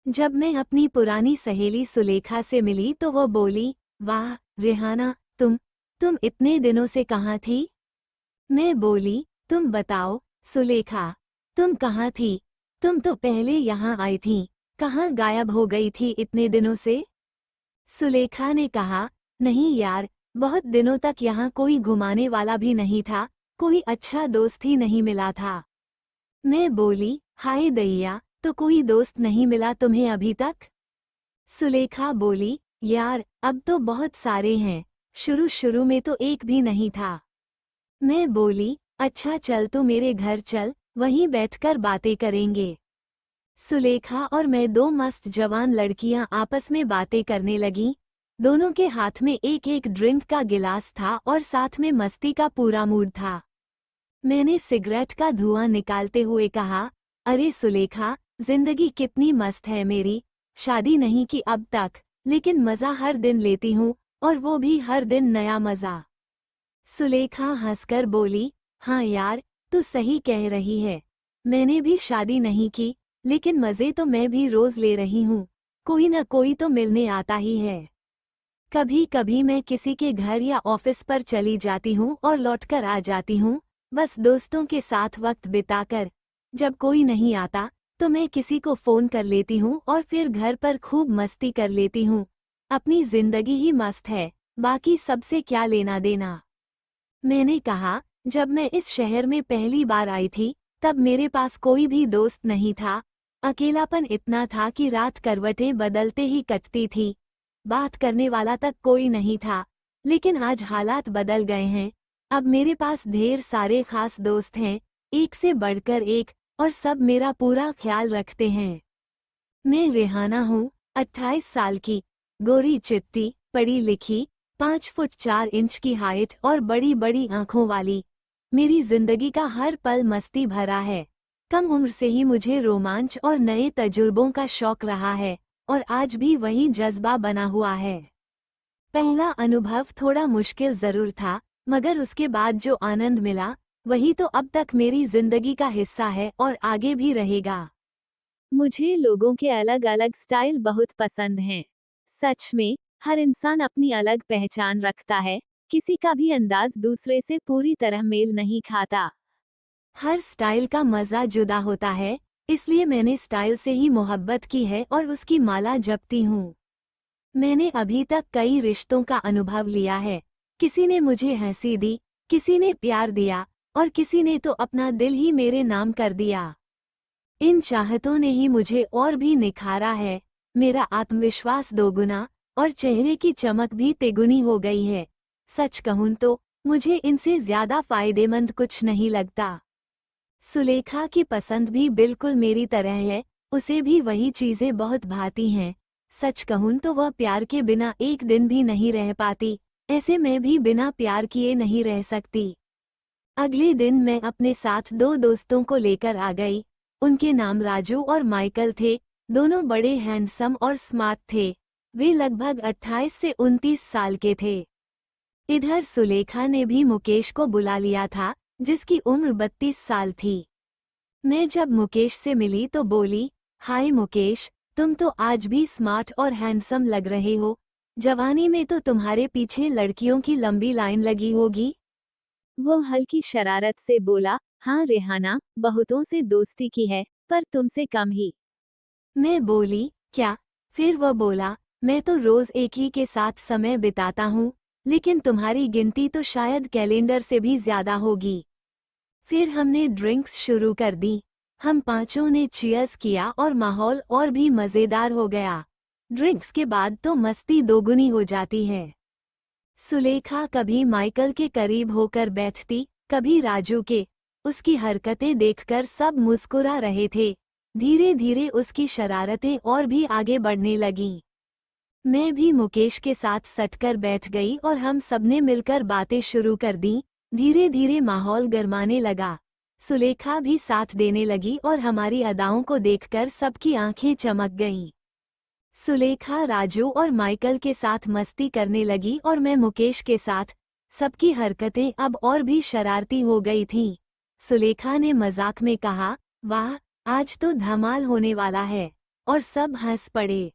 जब मैं अपनी पुरानी सहेली सुलेखा से मिली तो वो बोली, वाह रेहाना, तुम इतने दिनों से कहाँ थी? मैं बोली, तुम बताओ सुलेखा, तुम कहाँ थी? तुम तो पहले यहाँ आई थी, कहाँ गायब हो गई थी इतने दिनों से? सुलेखा ने कहा, नहीं यार, बहुत दिनों तक यहाँ कोई घुमाने वाला भी नहीं था, कोई अच्छा दोस्त ही नहीं मिला था। मैं बोली, हाय दैया, तो कोई दोस्त नहीं मिला तुम्हें अभी तक? सुलेखा बोली, यार अब तो बहुत सारे हैं, शुरू शुरू में तो एक भी नहीं था। मैं बोली, अच्छा चल तू मेरे घर चल, वहीं बैठकर बातें करेंगे। सुलेखा और मैं दो मस्त जवान लड़कियां आपस में बातें करने लगीं। दोनों के हाथ में एक एक ड्रिंक का गिलास था और साथ में मस्ती का पूरा मूड था। मैंने सिगरेट का धुआं निकालते हुए कहा, अरे सुलेखा, जिंदगी कितनी मस्त है मेरी, शादी नहीं की अब तक, लेकिन मज़ा हर दिन लेती हूँ, और वो भी हर दिन नया मज़ा। सुलेखा हंसकर बोली, हाँ यार, तू सही कह रही है, मैंने भी शादी नहीं की, लेकिन मज़े तो मैं भी रोज़ ले रही हूँ, कोई न कोई तो मिलने आता ही है। कभी कभी मैं किसी के घर या ऑफिस पर चली जाती हूँ और लौटकर आ जाती हूँ, बस दोस्तों के साथ वक्त बिताकर। जब कोई नहीं आता तो मैं किसी को फ़ोन कर लेती हूँ और फिर घर पर खूब मस्ती कर लेती हूँ। अपनी जिंदगी ही मस्त है, बाकी सबसे क्या लेना देना। मैंने कहा, जब मैं इस शहर में पहली बार आई थी तब मेरे पास कोई भी दोस्त नहीं था। अकेलापन इतना था कि रात करवटें बदलते ही कटती थी, बात करने वाला तक कोई नहीं था। लेकिन आज हालात बदल गए हैं, अब मेरे पास ढेर सारे खास दोस्त हैं, एक से बढ़कर एक, और सब मेरा पूरा ख्याल रखते हैं। मैं रेहाना हूँ, 28 साल की, गोरी चिट्टी, पढ़ी लिखी, 5 फुट 4 इंच की हाइट और बड़ी बड़ी आंखों वाली। मेरी जिंदगी का हर पल मस्ती भरा है। कम उम्र से ही मुझे रोमांच और नए तजुर्बों का शौक रहा है, और आज भी वही जज्बा बना हुआ है। पहला अनुभव थोड़ा मुश्किल जरूर था, मगर उसके बाद जो आनंद मिला, वही तो अब तक मेरी जिंदगी का हिस्सा है और आगे भी रहेगा। मुझे लोगों के अलग अलग स्टाइल बहुत पसंद हैं। सच में, हर इंसान अपनी अलग पहचान रखता है, किसी का भी अंदाज दूसरे से पूरी तरह मेल नहीं खाता। हर स्टाइल का मज़ा जुदा होता है, इसलिए मैंने स्टाइल से ही मोहब्बत की है और उसकी माला जपती हूँ। मैंने अभी तक कई रिश्तों का अनुभव लिया है। किसी ने मुझे हंसी दी, किसी ने प्यार दिया, और किसी ने तो अपना दिल ही मेरे नाम कर दिया। इन चाहतों ने ही मुझे और भी निखारा है, मेरा आत्मविश्वास दोगुना और चेहरे की चमक भी तिगुनी हो गई है। सच कहूँ तो मुझे इनसे ज्यादा फायदेमंद कुछ नहीं लगता। सुलेखा की पसंद भी बिल्कुल मेरी तरह है, उसे भी वही चीजें बहुत भाती हैं। सच कहूँ तो वह प्यार के बिना एक दिन भी नहीं रह पाती, ऐसे मैं भी बिना प्यार किए नहीं रह सकती। अगले दिन मैं अपने साथ दो दोस्तों को लेकर आ गई। उनके नाम राजू और माइकल थे, दोनों बड़े हैंडसम और स्मार्ट थे। वे लगभग 28 से 29 साल के थे। इधर सुलेखा ने भी मुकेश को बुला लिया था, जिसकी उम्र 32 साल थी। मैं जब मुकेश से मिली तो बोली, हाय मुकेश, तुम तो आज भी स्मार्ट और हैंडसम लग रहे हो। जवानी में तो तुम्हारे पीछे लड़कियों की लंबी लाइन लगी होगी। वो हल्की शरारत से बोला, हाँ रेहाना, बहुतों से दोस्ती की है, पर तुमसे कम ही। मैं बोली, क्या? फिर वह बोला, मैं तो रोज एक ही के साथ समय बिताता हूँ, लेकिन तुम्हारी गिनती तो शायद कैलेंडर से भी ज्यादा होगी। फिर हमने ड्रिंक्स शुरू कर दी। हम पांचों ने चीयर्स किया और माहौल और भी मजेदार हो गया। ड्रिंक्स के बाद तो मस्ती दोगुनी हो जाती है। सुलेखा कभी माइकल के करीब होकर बैठती, कभी राजू के। उसकी हरकतें देखकर सब मुस्कुरा रहे थे। धीरे धीरे उसकी शरारतें और भी आगे बढ़ने लगीं। मैं भी मुकेश के साथ सटकर बैठ गई और हम सबने मिलकर बातें शुरू कर दी। धीरे धीरे माहौल गरमाने लगा। सुलेखा भी साथ देने लगी और हमारी अदाओं को देखकर सबकी आंखें चमक गईं। सुलेखा राजू और माइकल के साथ मस्ती करने लगी और मैं मुकेश के साथ। सबकी हरकतें अब और भी शरारती हो गई थीं। सुलेखा ने मजाक में कहा, वाह, आज तो धमाल होने वाला है। और सब हंस पड़े।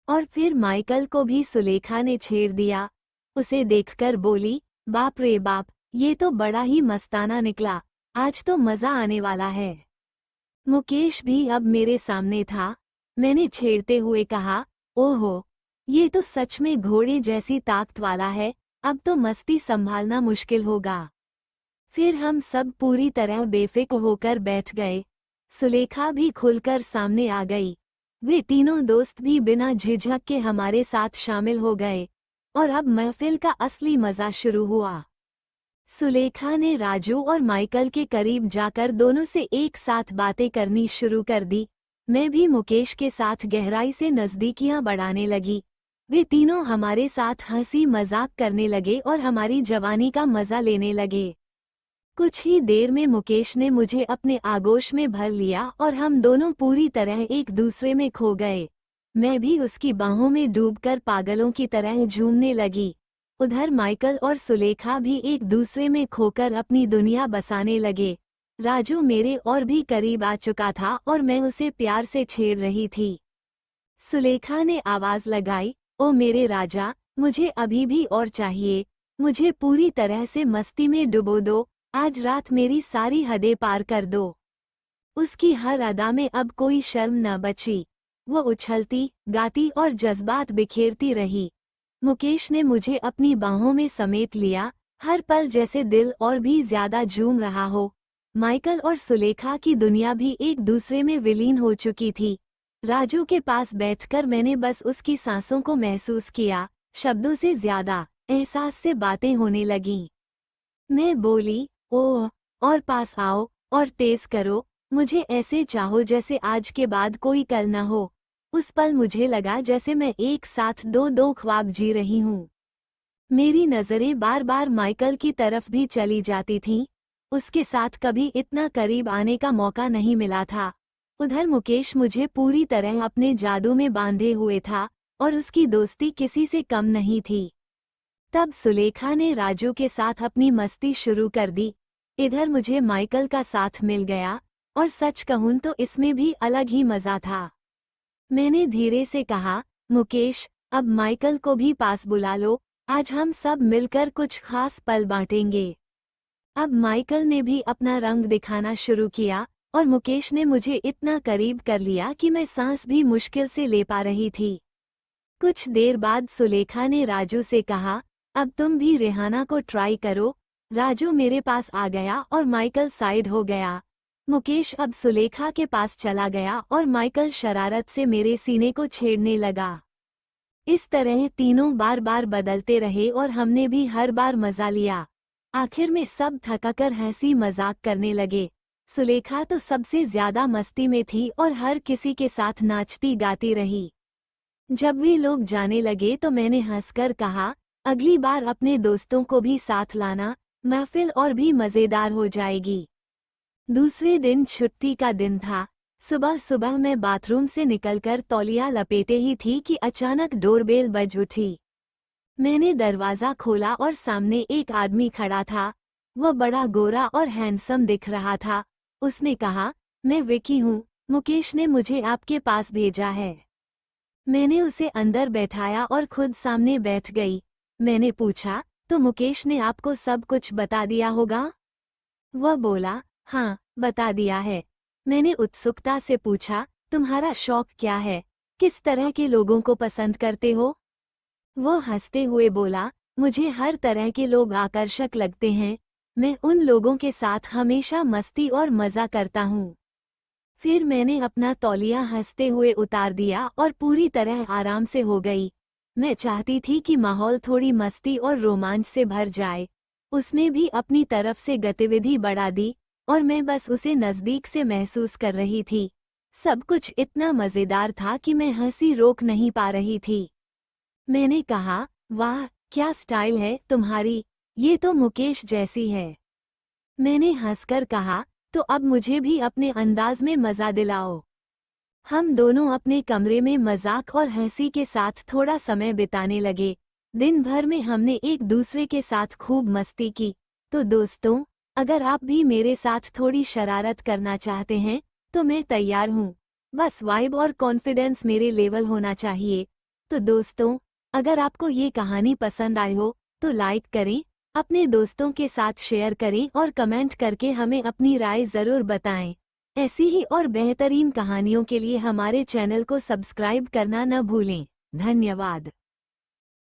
और फिर माइकल को भी सुलेखा ने छेड़ दिया। उसे देखकर बोली, बाप रे बाप, ये तो बड़ा ही मस्ताना निकला, आज तो मजा आने वाला है। मुकेश भी अब मेरे सामने था। मैंने छेड़ते हुए कहा, ओहो, ये तो सच में घोड़े जैसी ताकत वाला है, अब तो मस्ती संभालना मुश्किल होगा। फिर हम सब पूरी तरह बेफिक्र होकर बैठ गए। सुलेखा भी खुलकर सामने आ गई। वे तीनों दोस्त भी बिना झिझक के हमारे साथ शामिल हो गए और अब महफिल का असली मजा शुरू हुआ। सुलेखा ने राजू और माइकल के करीब जाकर दोनों से एक साथ बातें करनी शुरू कर दी। मैं भी मुकेश के साथ गहराई से नज़दीकियां बढ़ाने लगी। वे तीनों हमारे साथ हंसी मजाक करने लगे और हमारी जवानी का मजा लेने लगे। कुछ ही देर में मुकेश ने मुझे अपने आगोश में भर लिया और हम दोनों पूरी तरह एक दूसरे में खो गए। मैं भी उसकी बाहों में डूबकर पागलों की तरह झूमने लगी। उधर माइकल और सुलेखा भी एक दूसरे में खोकर अपनी दुनिया बसाने लगे। राजू मेरे और भी करीब आ चुका था और मैं उसे प्यार से छेड़ रही थी। सुलेखा ने आवाज लगाई, ओ मेरे राजा, मुझे अभी भी और चाहिए, मुझे पूरी तरह से मस्ती में डुबो दो, आज रात मेरी सारी हदें पार कर दो। उसकी हर अदा में अब कोई शर्म न बची। वो उछलती, गाती और जज्बात बिखेरती रही। मुकेश ने मुझे अपनी बाहों में समेट लिया, हर पल जैसे दिल और भी ज्यादा झूम रहा हो। माइकल और सुलेखा की दुनिया भी एक दूसरे में विलीन हो चुकी थी। राजू के पास बैठकर मैंने बस उसकी सांसों को महसूस किया, शब्दों से ज्यादा एहसास से बातें होने लगीं। मैं बोली, ओह, और पास आओ और तेज करो, मुझे ऐसे चाहो जैसे आज के बाद कोई कल न हो। उस पल मुझे लगा जैसे मैं एक साथ दो दो ख्वाब जी रही हूँ। मेरी नज़रें बार बार माइकल की तरफ भी चली जाती थीं। उसके साथ कभी इतना करीब आने का मौका नहीं मिला था। उधर मुकेश मुझे पूरी तरह अपने जादू में बांधे हुए था और उसकी दोस्ती किसी से कम नहीं थी। तब सुलेखा ने राजू के साथ अपनी मस्ती शुरू कर दी। इधर मुझे माइकल का साथ मिल गया और सच कहूं तो इसमें भी अलग ही मजा था। मैंने धीरे से कहा, मुकेश, अब माइकल को भी पास बुला लो, आज हम सब मिलकर कुछ खास पल बांटेंगे। अब माइकल ने भी अपना रंग दिखाना शुरू किया और मुकेश ने मुझे इतना करीब कर लिया कि मैं सांस भी मुश्किल से ले पा रही थी। कुछ देर बाद सुलेखा ने राजू से कहा, अब तुम भी रेहाना को ट्राई करो। राजू मेरे पास आ गया और माइकल साइड हो गया। मुकेश अब सुलेखा के पास चला गया और माइकल शरारत से मेरे सीने को छेड़ने लगा। इस तरह तीनों बार बार बदलते रहे और हमने भी हर बार मजा लिया। आखिर में सब थकाकर हंसी मजाक करने लगे। सुलेखा तो सबसे ज्यादा मस्ती में थी और हर किसी के साथ नाचती गाती रही। जब वे लोग जाने लगे तो मैंने हंसकर कहा, अगली बार अपने दोस्तों को भी साथ लाना, महफिल और भी मजेदार हो जाएगी। दूसरे दिन छुट्टी का दिन था। सुबह सुबह मैं बाथरूम से निकलकर तौलिया लपेटे ही थी कि अचानक डोरबेल बज उठी। मैंने दरवाज़ा खोला और सामने एक आदमी खड़ा था। वह बड़ा गोरा और हैंडसम दिख रहा था। उसने कहा, मैं विकी हूँ, मुकेश ने मुझे आपके पास भेजा है। मैंने उसे अंदर बैठाया और खुद सामने बैठ गई। मैंने पूछा, तो मुकेश ने आपको सब कुछ बता दिया होगा? वह बोला, हाँ, बता दिया है। मैंने उत्सुकता से पूछा, तुम्हारा शौक क्या है? किस तरह के लोगों को पसंद करते हो? वो हंसते हुए बोला, मुझे हर तरह के लोग आकर्षक लगते हैं। मैं उन लोगों के साथ हमेशा मस्ती और मज़ा करता हूँ। फिर मैंने अपना तौलिया हंसते हुए उतार दिया और पूरी तरह आराम से हो गई। मैं चाहती थी कि माहौल थोड़ी मस्ती और रोमांच से भर जाए। उसने भी अपनी तरफ से गतिविधि बढ़ा दी और मैं बस उसे नज़दीक से महसूस कर रही थी। सब कुछ इतना मज़ेदार था कि मैं हंसी रोक नहीं पा रही थी। मैंने कहा, वाह, क्या स्टाइल है तुम्हारी, ये तो मुकेश जैसी है। मैंने हंसकर कहा, तो अब मुझे भी अपने अंदाज में मज़ा दिलाओ। हम दोनों अपने कमरे में मजाक और हंसी के साथ थोड़ा समय बिताने लगे। दिन भर में हमने एक दूसरे के साथ खूब मस्ती की। तो दोस्तों, अगर आप भी मेरे साथ थोड़ी शरारत करना चाहते हैं, तो मैं तैयार हूँ। बस वाइब और कॉन्फिडेंस मेरे लेवल होना चाहिए। तो दोस्तों, अगर आपको ये कहानी पसंद आई हो तो लाइक करें, अपने दोस्तों के साथ शेयर करें और कमेंट करके हमें अपनी राय ज़रूर बताएं। ऐसी ही और बेहतरीन कहानियों के लिए हमारे चैनल को सब्सक्राइब करना न भूलें। धन्यवाद।